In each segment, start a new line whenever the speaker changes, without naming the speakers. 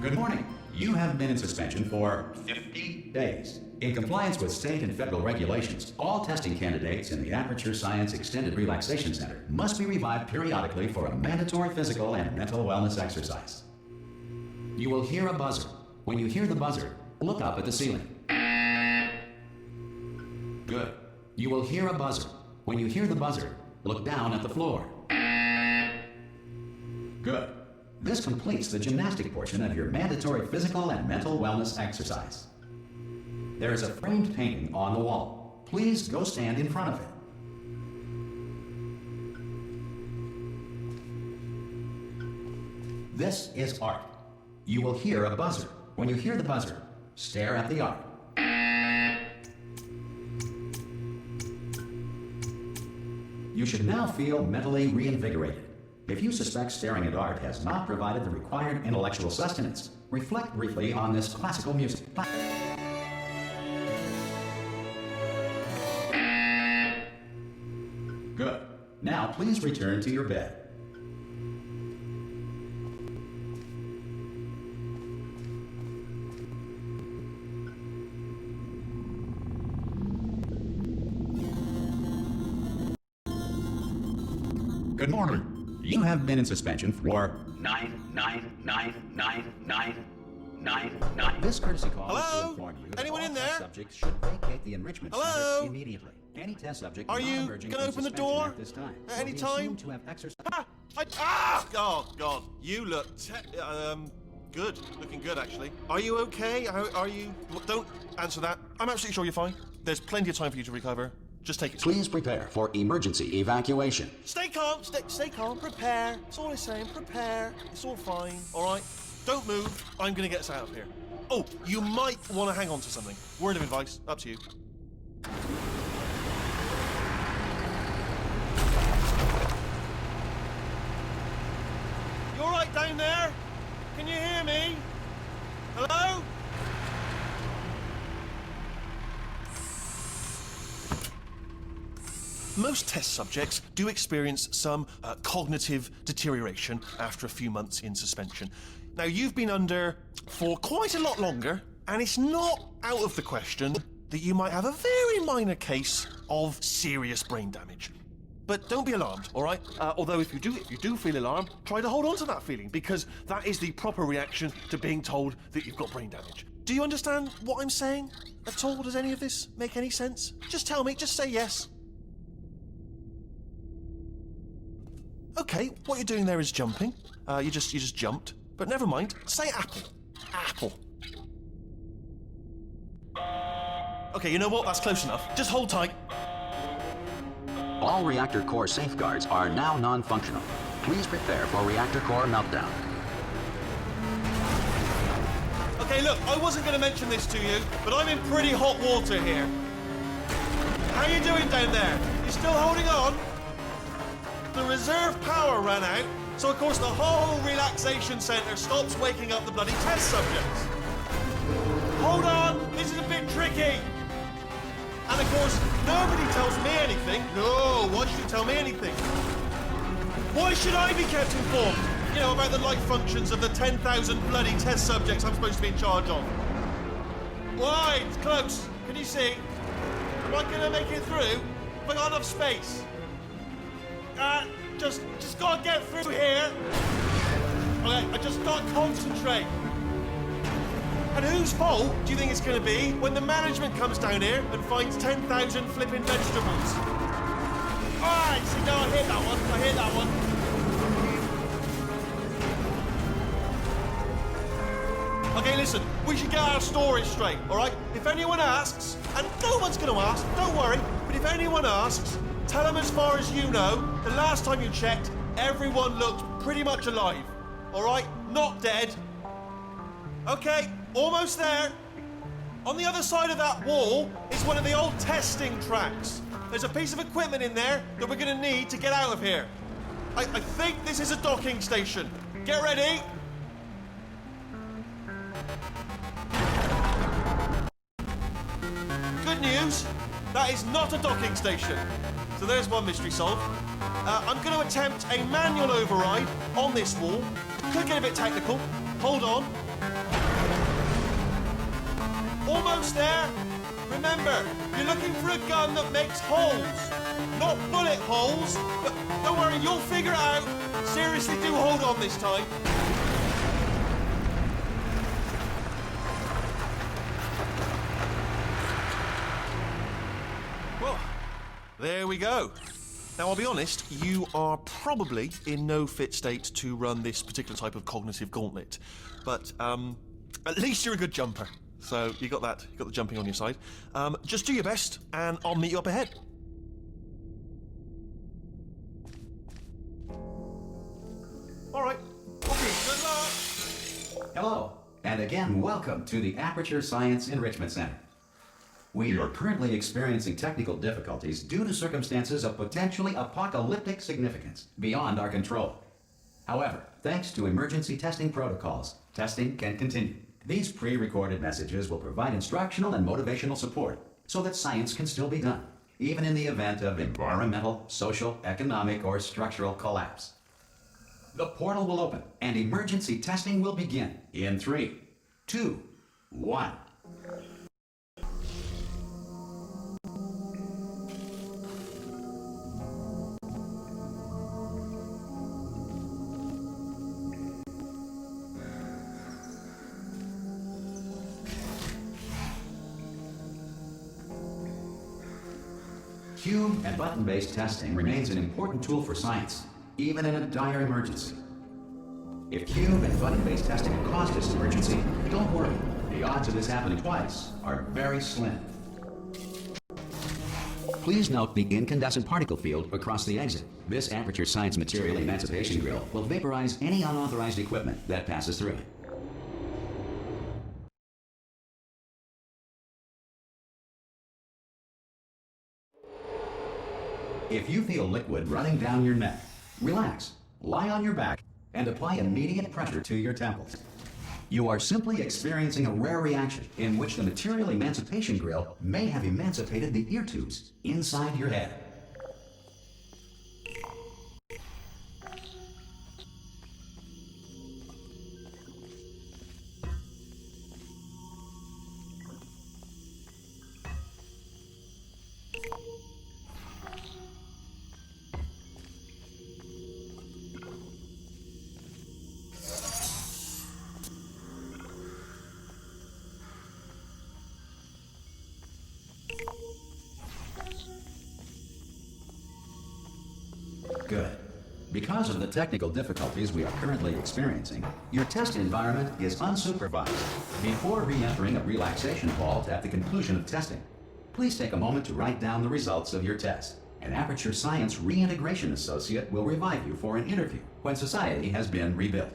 Good morning. You have been in suspension for 50 days. In compliance with state and federal regulations, all testing candidates in the Aperture Science Extended Relaxation Center must be revived periodically for a mandatory physical and mental wellness exercise. You will hear a buzzer. When you hear the buzzer, look up at the ceiling. Good. You will hear a buzzer. When you hear the buzzer, look down at the floor. Good. This completes the gymnastic portion of your mandatory physical and mental wellness exercise. There is a framed painting on the wall. Please go stand in front of it. This is art. You will hear a buzzer. When you hear the buzzer, stare at the art. You should now feel mentally reinvigorated. If you suspect staring at art has not provided the required intellectual sustenance, reflect briefly on this classical music. Good. Now please return to your bed. Good morning. You have been in suspension for 9999999. This courtesy call is to inform you that
Anyone
all
in
test
there?
subjects should vacate the enrichment
Hello?
center immediately. Any test subject
Are
not
you
emerging
gonna
from
open the
suspension
door
at this time
at
will
any
be
time?
assumed to have exercised.
Oh God, you look good, looking good actually. Are you okay? Are you? Don't answer that. I'm absolutely sure you're fine. There's plenty of time for you to recover. Just take it.
Please prepare for emergency evacuation.
Stay calm. Stay calm. Prepare. That's all I'm saying. Prepare. It's all fine. All right. Don't move. I'm gonna get us out of here. Oh, you might want to hang on to something. Word of advice. Up to you. You all right down there? Can you hear me? Hello? Most test subjects do experience some cognitive deterioration after a few months in suspension. Now, you've been under for quite a lot longer, and it's not out of the question that you might have a very minor case of serious brain damage. But don't be alarmed, all right? Although if you do feel alarmed, try to hold on to that feeling, because that is the proper reaction to being told that you've got brain damage. Do you understand what I'm saying at all? Does any of this make any sense? Just tell me, just say yes. Okay, what you're doing there is jumping. You just jumped. But never mind. Say apple. Apple. Okay, you know what? That's close enough. Just hold tight.
All reactor core safeguards are now non-functional. Please prepare for reactor core meltdown.
Okay, look, I wasn't going to mention this to you, but I'm in pretty hot water here. How you doing down there? You still holding on? The reserve power ran out, so of course the whole relaxation centre stops waking up the bloody test subjects. Hold on, this is a bit tricky. And of course, nobody tells me anything. No, why should you tell me anything? Why should I be kept informed? You know, about the life functions of the 10,000 bloody test subjects I'm supposed to be in charge of. Why? It's close. Can you see? Am I gonna make it through? Have I got enough space? Just gotta get through here. Okay, I just gotta concentrate. And whose fault do you think it's gonna be when the management comes down here and finds 10,000 flipping vegetables? Alright, see, no, I hear that one. Okay, listen, we should get our story straight, alright? If anyone asks, and no one's gonna ask, don't worry, but if anyone asks, tell them as far as you know, the last time you checked, everyone looked pretty much alive. All right? Not dead. Okay, almost there. On the other side of that wall is one of the old testing tracks. There's a piece of equipment in there that we're going to need to get out of here. I think this is a docking station. Get ready. Good news, that is not a docking station. So there's one mystery solved. I'm going to attempt a manual override on this wall. Could get a bit technical. Hold on. Almost there. Remember, you're looking for a gun that makes holes. Not bullet holes, but don't worry, you'll figure it out. Seriously, do hold on this time. Well, there we go. Now, I'll be honest, you are probably in no fit state to run this particular type of cognitive gauntlet. But, at least you're a good jumper. So, you got the jumping on your side. Just do your best, and I'll meet you up ahead. All right. Okay, good luck.
Hello, and again, welcome to the Aperture Science Enrichment Center. We are currently experiencing technical difficulties due to circumstances of potentially apocalyptic significance beyond our control. However, thanks to emergency testing protocols, testing can continue. These pre-recorded messages will provide instructional and motivational support so that science can still be done, even in the event of environmental, social, economic, or structural collapse. The portal will open and emergency testing will begin in 3, 2, 1. Cube and button-based testing remains an important tool for science, even in a dire emergency. If cube and button-based testing caused this emergency, don't worry. The odds of this happening twice are very slim. Please note the incandescent particle field across the exit. This Aperture Science Material Emancipation Grill will vaporize any unauthorized equipment that passes through it. If you feel liquid running down your neck, relax, lie on your back, and apply immediate pressure to your temples. You are simply experiencing a rare reaction in which the material emancipation grill may have emancipated the ear tubes inside your head. Good. Because of the technical difficulties we are currently experiencing, your test environment is unsupervised. Before re-entering a relaxation vault at the conclusion of testing, please take a moment to write down the results of your test. An Aperture Science Reintegration Associate will revive you for an interview when society has been rebuilt.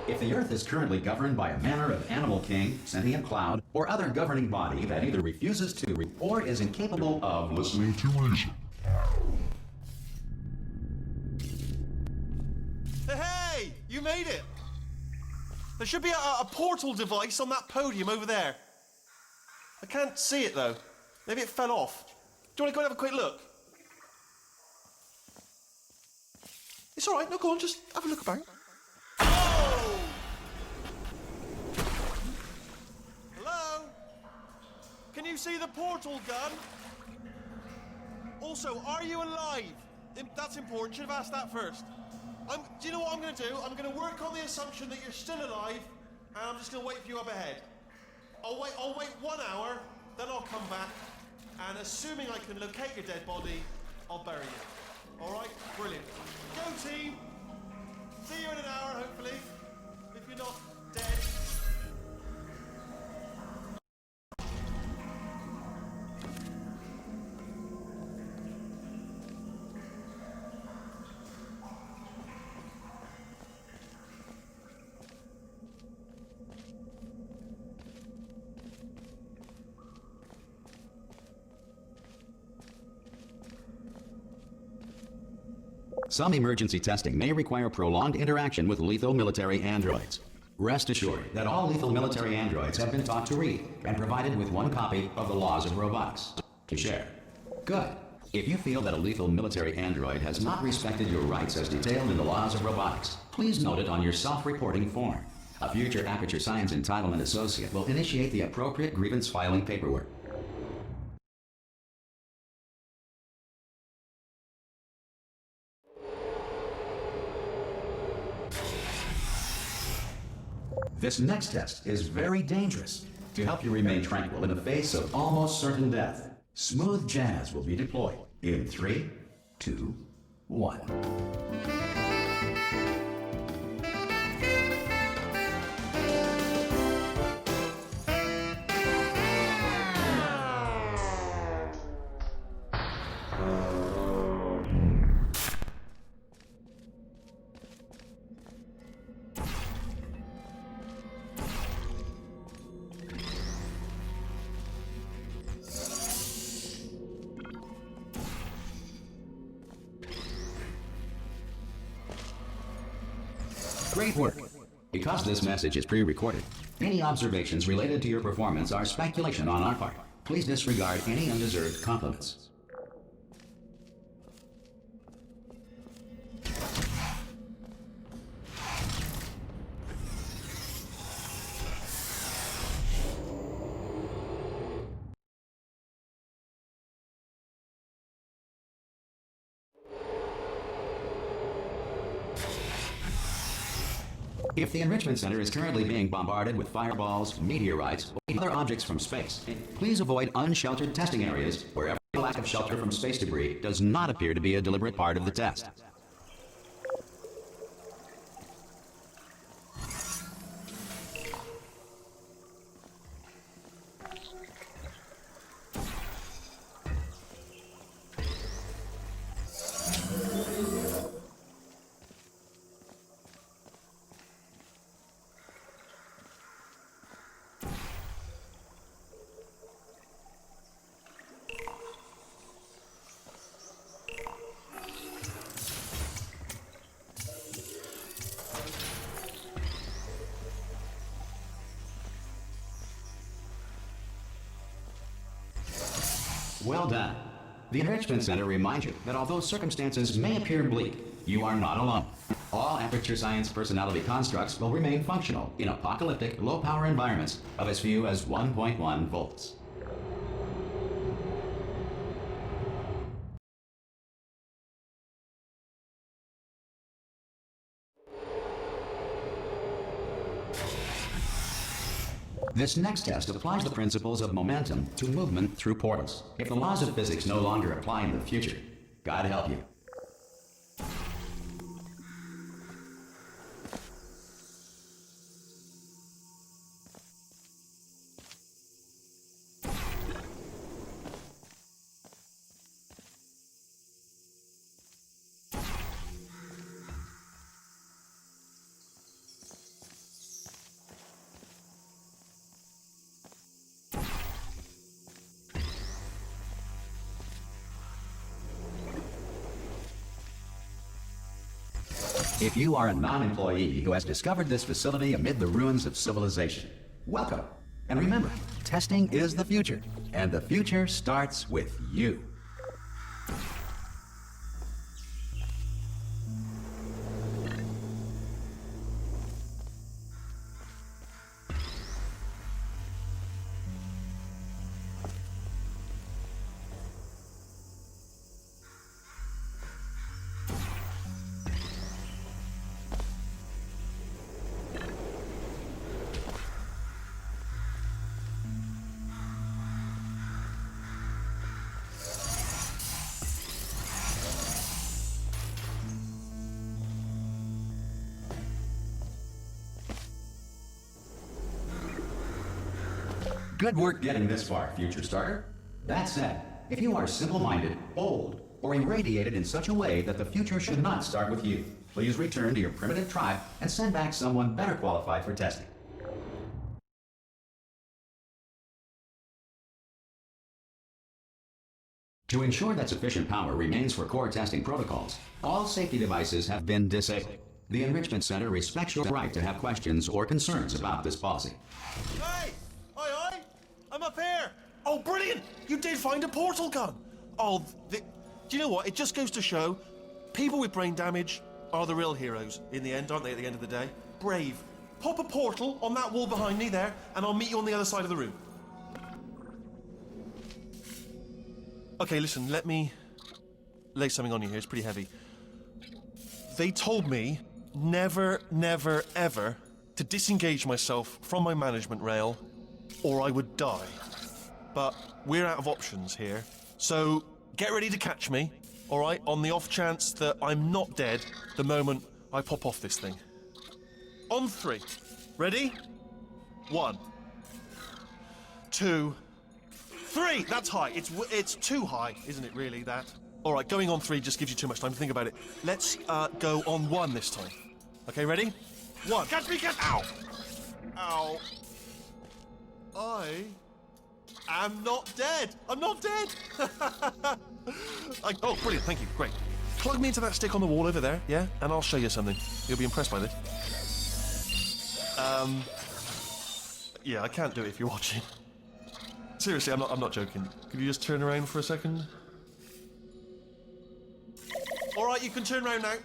If the Earth is currently governed by a manner of animal king, sentient cloud, or other governing body that either refuses to or is incapable of listening to reason.
Hey! You made it! There should be a portal device on that podium over there. I can't see it though. Maybe it fell off. Do you want to go and have a quick look? It's alright, no, go on, just have a look about. Can you see the portal gun? Also, are you alive? That's important. Should have asked that first. Do you know what I'm going to do? I'm going to work on the assumption that you're still alive, and I'm just going to wait for you up ahead. I'll wait 1 hour, then I'll come back, and assuming I can locate your dead body, I'll bury you. All right? Brilliant. Go team. See you in an hour, hopefully. If you're not dead.
Some emergency testing may require prolonged interaction with lethal military androids. Rest assured that all lethal military androids have been taught to read and provided with one copy of the laws of robotics to share. Good. If you feel that a lethal military android has not respected your rights as detailed in the laws of robotics, please note it on your self-reporting form. A future Aperture Science Entitlement Associate will initiate the appropriate grievance filing paperwork. This next test is very dangerous. To help you remain tranquil in the face of almost certain death, smooth jazz will be deployed in 3, 2, 1. Great work. Because this message is pre-recorded, any observations related to your performance are speculation on our part. Please disregard any undeserved compliments. If the Enrichment Center is currently being bombarded with fireballs, meteorites, or other objects from space, please avoid unsheltered testing areas where every lack of shelter from space debris does not appear to be a deliberate part of the test. Well done. The Enrichment Center reminds you that although circumstances may appear bleak, you are not alone. All Aperture Science personality constructs will remain functional in apocalyptic, low-power environments of as few as 1.1 volts. This next test applies the principles of momentum to movement through portals. If the laws of physics no longer apply in the future, God help you. If you are a non-employee who has discovered this facility amid the ruins of civilization, welcome. And remember, testing is the future, and the future starts with you. Good work getting this far, future starter. That said, if you are simple-minded, old, or irradiated in such a way that the future should not start with you, please return to your primitive tribe and send back someone better qualified for testing. To ensure that sufficient power remains for core testing protocols, all safety devices have been disabled. The Enrichment Center respects your right to have questions or concerns about this policy.
Hey! Oi, oi! I'm up here! Oh, brilliant! You did find a portal gun! Oh, do you know what? It just goes to show people with brain damage are the real heroes in the end, aren't they, at the end of the day? Brave. Pop a portal on that wall behind me there, and I'll meet you on the other side of the room. Okay, listen, let me lay something on you here. It's pretty heavy. They told me never, never, ever to disengage myself from my management rail or I would die. But we're out of options here, so get ready to catch me, all right, on the off chance that I'm not dead the moment I pop off this thing. On 3. Ready? 1, 2, 3. That's high. It's too high, isn't it, really, that? All right, going on 3 just gives you too much time to think about it. Let's go on 1 this time. Okay, ready? 1. Catch me, catch... Ow! Ow. I'm not dead. I'm not dead. Oh, brilliant. Thank you. Great. Plug me into that stick on the wall over there, yeah? And I'll show you something. You'll be impressed by this. Yeah, I can't do it if you're watching. Seriously, I'm not joking. Could you just turn around for a second? All right, you can turn around now.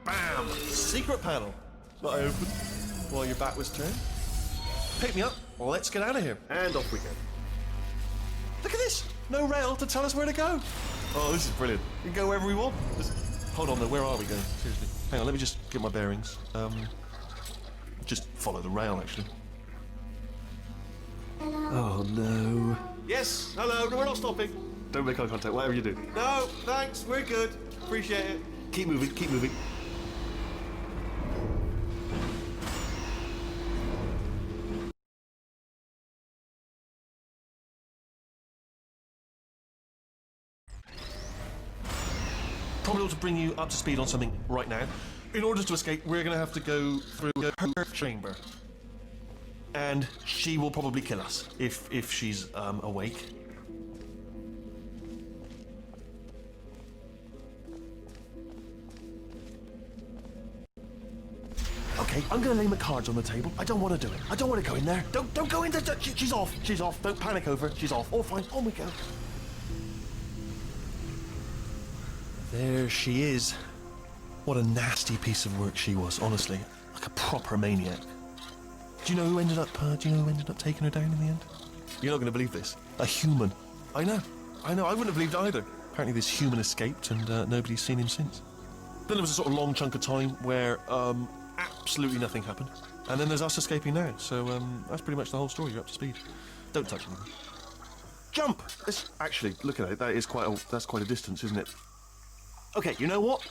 Bam! Secret panel. That I opened while your back was turned. Pick me up. Well, let's get out of here. And off we go. Look at this! No rail to tell us where to go. Oh, this is brilliant. We can go wherever we want. Hold on, though. Where are we going? Seriously. Hang on, let me just get my bearings. Just follow the rail, actually. Oh, no. Yes, hello. No, we're not stopping. Don't make eye contact, whatever you do. No, thanks. We're good. Appreciate it. Keep moving, keep moving. Probably ought to bring you up to speed on something right now. In order to escape, we're going to have to go through her chamber. And she will probably kill us, if she's awake. Okay, I'm going to lay my cards on the table. I don't want to do it. I don't want to go in there. Don't go in there. She's off. She's off. Don't panic over her. She's off. All fine. On we go. There she is. What a nasty piece of work she was, honestly. Like a proper maniac. Do you know who ended up taking her down in the end? You're not going to believe this. A human. I know. I wouldn't have believed it either. Apparently this human escaped and nobody's seen him since. Then there was a sort of long chunk of time where absolutely nothing happened. And then there's us escaping now. So that's pretty much the whole story. You're up to speed. Don't touch anything. Jump! Actually, look at it. That's quite a distance, isn't it? Okay, you know what?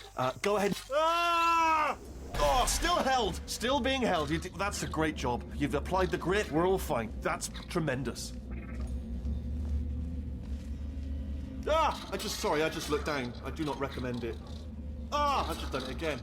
Go ahead. Ah! Oh, still held. Still being held. That's a great job. You've applied the grit. We're all fine. That's tremendous. Ah! I just looked down. I do not recommend it. Ah! I've just done it again.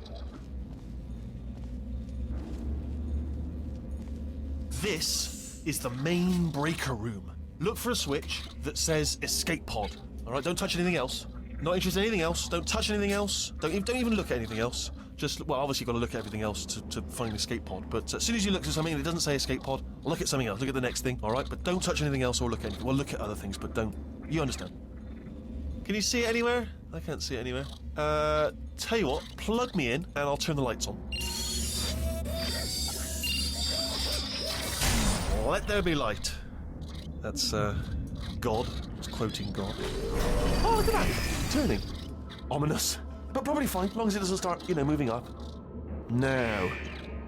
This is the main breaker room. Look for a switch that says escape pod. All right, don't touch anything else. Not interested in anything else. Don't touch anything else. Don't even look at anything else. Just, well, obviously you've got to look at everything else to find the escape pod. But as soon as you look at something and it doesn't say escape pod, look at something else. Look at the next thing, all right? But don't touch anything else or look at anything. Well, look at other things, but don't. You understand? Can you see it anywhere? I can't see it anywhere. Tell you what, plug me in and I'll turn the lights on. Let there be light. That's, God. It's quoting God. Oh, look at that. Turning. Ominous. But probably fine, as long as it doesn't start, moving up. Now.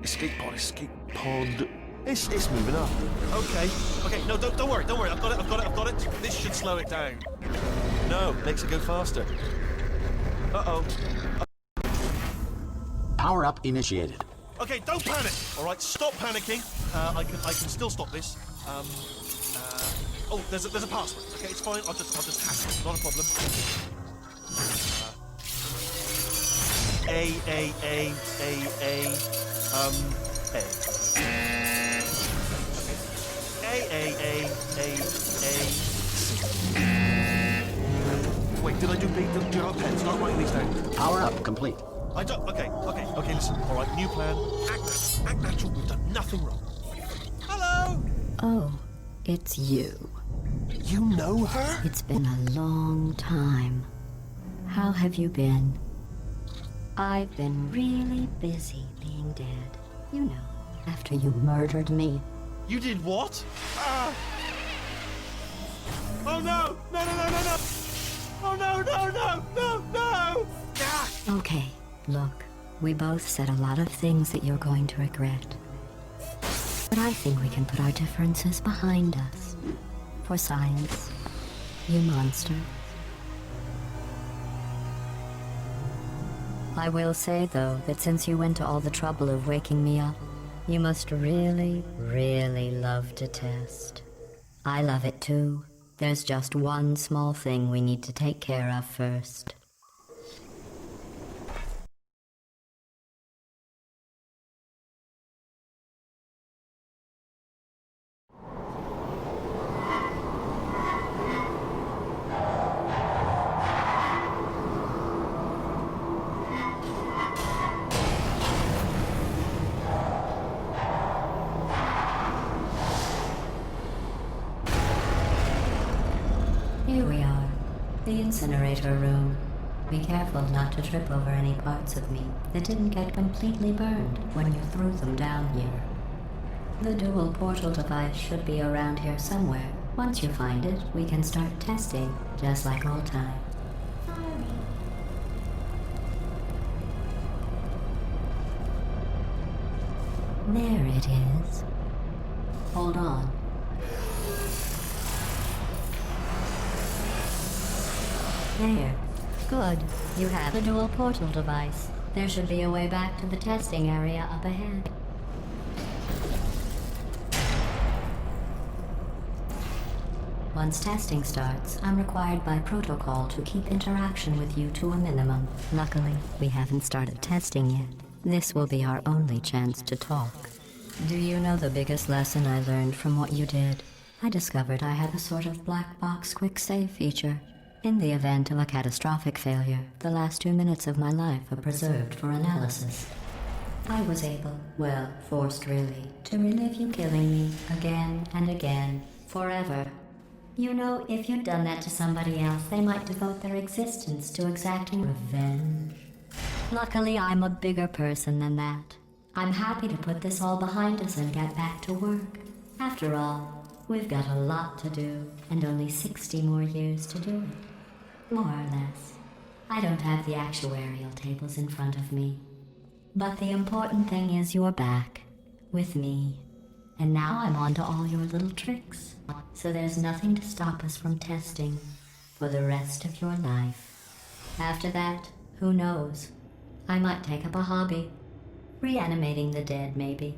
Escape pod. It's moving up. Okay. No, don't worry. I've got it. This should slow it down. No, makes it go faster. Uh-oh.
Power up initiated.
Okay, don't panic. All right, stop panicking. I can still stop this. Oh, there's a password. Okay, it's fine. I'll just hack it. Not a problem. A. Okay. A. Pete, do you have a pen? Start writing these down.
Power up, complete.
I don't... Okay, listen. All right, new plan. Act natural. We've done nothing wrong. Hello?
Oh, it's you.
You know her?
It's been a long time. How have you been? I've been really busy being dead. You know, after you murdered me.
You did what? Oh no! No! Oh no! Ah!
Okay, look, we both said a lot of things that you're going to regret. But I think we can put our differences behind us. For science, you monster. I will say, though, that since you went to all the trouble of waking me up, you must really, really love to test. I love it too. There's just one small thing we need to take care of first. Here we are, the incinerator room. Be careful not to trip over any parts of me that didn't get completely burned when you threw them down here. The dual portal device should be around here somewhere. Once you find it, we can start testing, just like old times. There it is. Hold on. There. Good. You have a dual portal device. There should be a way back to the testing area up ahead. Once testing starts, I'm required by protocol to keep interaction with you to a minimum. Luckily, we haven't started testing yet. This will be our only chance to talk. Do you know the biggest lesson I learned from what you did? I discovered I had a sort of black box quick save feature. In the event of a catastrophic failure, the last 2 minutes of my life are preserved for analysis. I was able, well, forced really, to relive you killing me again and again, forever. You know, if you'd done that to somebody else, they might devote their existence to exacting revenge. Luckily, I'm a bigger person than that. I'm happy to put this all behind us and get back to work. After all, we've got a lot to do, and only 60 more years to do it. More or less. I don't have the actuarial tables in front of me. But the important thing is you're back, with me. And now I'm on to all your little tricks. So there's nothing to stop us from testing for the rest of your life. After that, who knows? I might take up a hobby. Reanimating the dead, maybe.